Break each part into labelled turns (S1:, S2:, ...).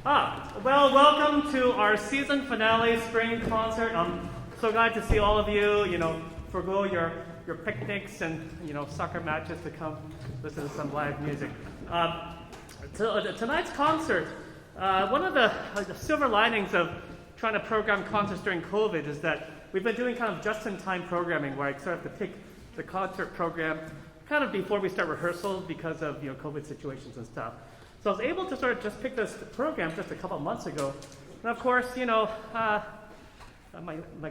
S1: Well, welcome to our season finale spring concert. I'm so glad to see all of you, forgo your picnics and, soccer matches to come listen to some live music. Tonight's concert, one of the silver linings of trying to program concerts during COVID is that we've been doing kind of just-in-time programming where I sort of have to pick the concert program kind of before we start rehearsals because of, COVID situations and stuff. So I was able to sort of just pick this program just a couple of months ago. And of course, my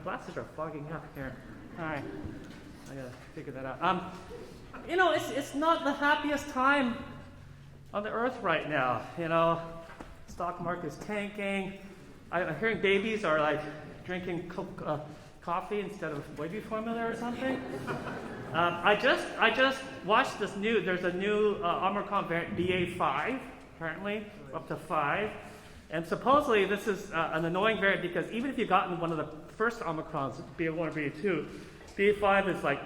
S1: glasses are fogging up here. All right, I gotta figure that out. It's not the happiest time on the earth right now. Stock market is tanking. I'm hearing babies are like drinking coffee instead of baby formula or something. I just watched this new. There's a new Omicron variant, BA5. Apparently, up to 5. And supposedly this is an annoying variant because even if you've gotten one of the first Omicrons, BA1 or BA2, BA5 is like,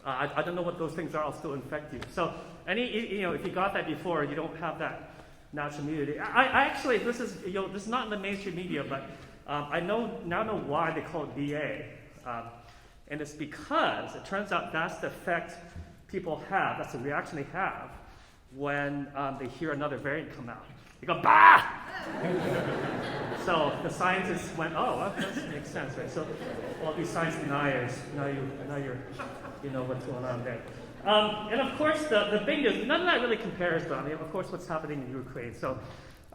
S1: I don't know what those things are, I'll still infect you. So if you got that before, you don't have that natural immunity. I actually, this is not in the mainstream media, but I now know why they call it BA. And it's because it turns out that's the effect people have, that's the reaction they have when they hear another variant come out. They go, bah! So the scientists went, oh, well, that makes sense, right? So all these science deniers, now you know what's going on there. And of course, the big news, none of that really compares, though. Of course, what's happening in Ukraine. So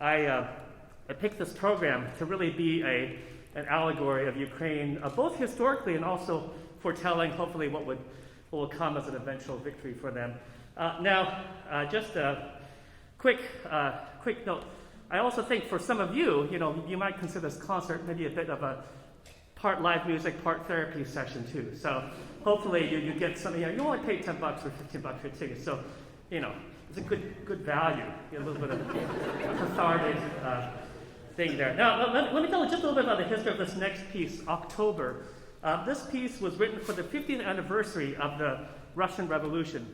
S1: I picked this program to really be an allegory of Ukraine, both historically and also foretelling, hopefully, what will come as an eventual victory for them. Just a quick note. I also think for some of you, you might consider this concert maybe a bit of a part live music, part therapy session too. So hopefully you get something. You only pay $10 or $15 for a ticket, so it's a good value. You get a little bit of cathartic thing there. Now let me tell you just a little bit about the history of this next piece, October. This piece was written for the 50th anniversary of the Russian Revolution,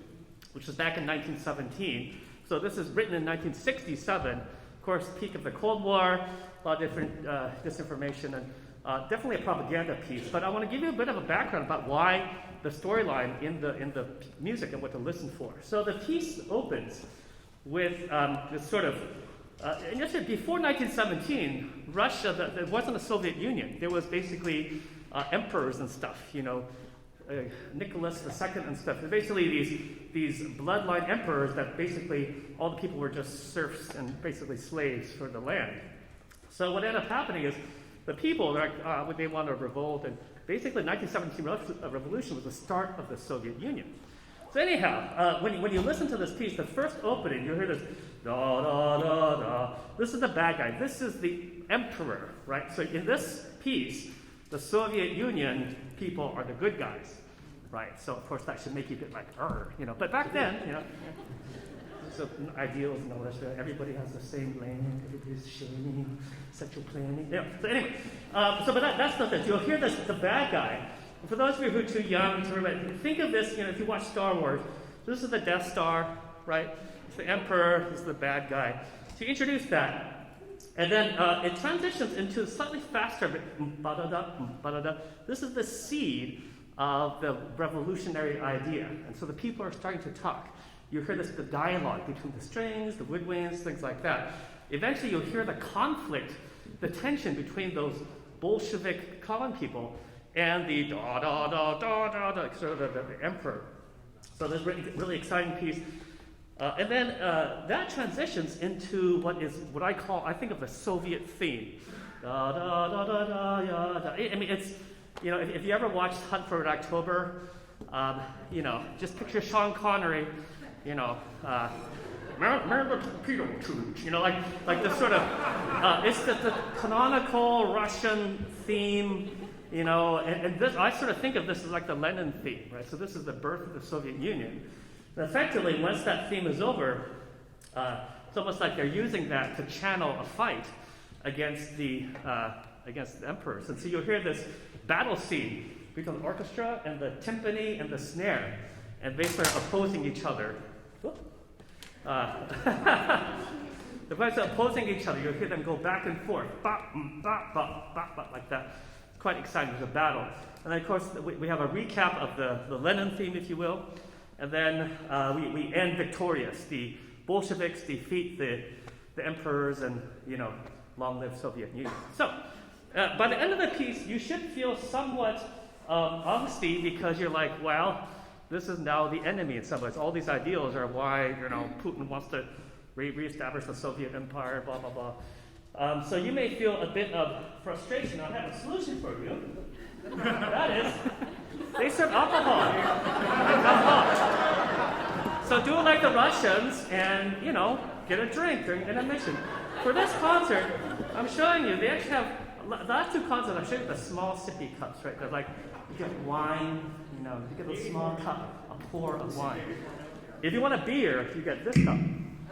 S1: which was back in 1917. So this is written in 1967, of course, peak of the Cold War, a lot of different disinformation, and definitely a propaganda piece. But I want to give you a bit of a background about why the storyline in the music and what to listen for. So the piece opens with this sort of, and just before 1917, Russia, it wasn't a Soviet Union. There was basically emperors and stuff, Nicholas II and stuff. They're basically these bloodline emperors that basically all the people were just serfs and basically slaves for the land. So what ended up happening is the people, they want to revolt, and basically the 1917 revolution was the start of the Soviet Union. So anyhow, when you listen to this piece, the first opening, you hear this da da da da. This is the bad guy. This is the emperor, right? So in this piece, the Soviet Union people are the good guys, right? So of course that should make you a bit like, But back then, so ideals and all that. Everybody has the same lane. Everybody's shaming, sexual planning. Yeah. So anyway, but that's not this. You'll hear this, the bad guy. And for those of you who are too young to remember, think of this. If you watch Star Wars, this is the Death Star, right? It's the Emperor. This is the bad guy. So you introduce that. And then it transitions into slightly faster, This is the seed of the revolutionary idea. And so the people are starting to talk. You hear the dialogue between the strings, the woodwinds, things like that. Eventually you'll hear the conflict, the tension between those Bolshevik common people and the sort of the emperor. So this really exciting piece. And then that transitions into what I think of the Soviet theme. Da, da, da, da, da, da, da. I mean, it's, if you ever watched Hunt for Red October, just picture Sean Connery, remember Peter Tooch, like this sort of, it's the canonical Russian theme, and this, I sort of think of this as like the Lenin theme, right? So this is the birth of the Soviet Union. And effectively, once that theme is over, it's almost like they're using that to channel a fight against the emperors. And so you'll hear this battle scene between the orchestra and the timpani and the snare, and they start opposing each other. The voices are opposing each other. You'll hear them go back and forth, bop, bop, bop, bop, bop, like that. It's quite exciting. There's a battle. And then, of course, we have a recap of the Lenin theme, if you will. And then we end victorious. The Bolsheviks defeat the emperors and, long live Soviet Union. So, by the end of the piece, you should feel somewhat angsty because you're like, well, this is now the enemy in some ways. All these ideals are why, Putin wants to reestablish the Soviet empire, blah, blah, blah. So you may feel a bit of frustration. I have a solution for you. That is, they serve alcohol. So do it like the Russians and, get a drink during intermission. For this concert, I'm showing you, they actually have, the last two concerts, I'm showing you the small sippy cups, right? They're like, you get wine, you get a small cup, a pour of wine. If you want a beer, you get this cup.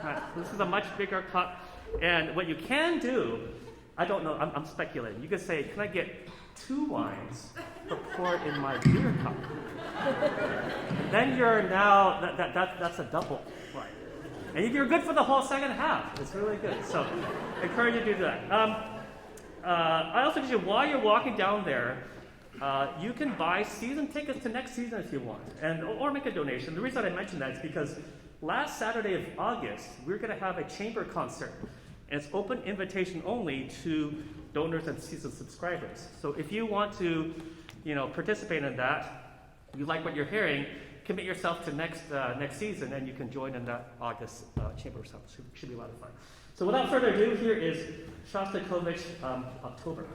S1: Right? This is a much bigger cup. And what you can do, I don't know, I'm speculating. You could say, can I get 2 wines to pour in my beer cup? And then you're now, that's a double, right? And you're good for the whole second half. It's really good. So I encourage you to do that. I also encourage you, while you're walking down there, you can buy season tickets to next season if you want, or make a donation. The reason I mention that is because last Saturday of August, we're going to have a chamber concert. And it's open invitation only to donors and season subscribers. So if you want to, participate in that, you like what you're hearing, commit yourself to next season, and you can join in that August chamber concert. Should be a lot of fun. So without further ado, here is Shostakovich, October.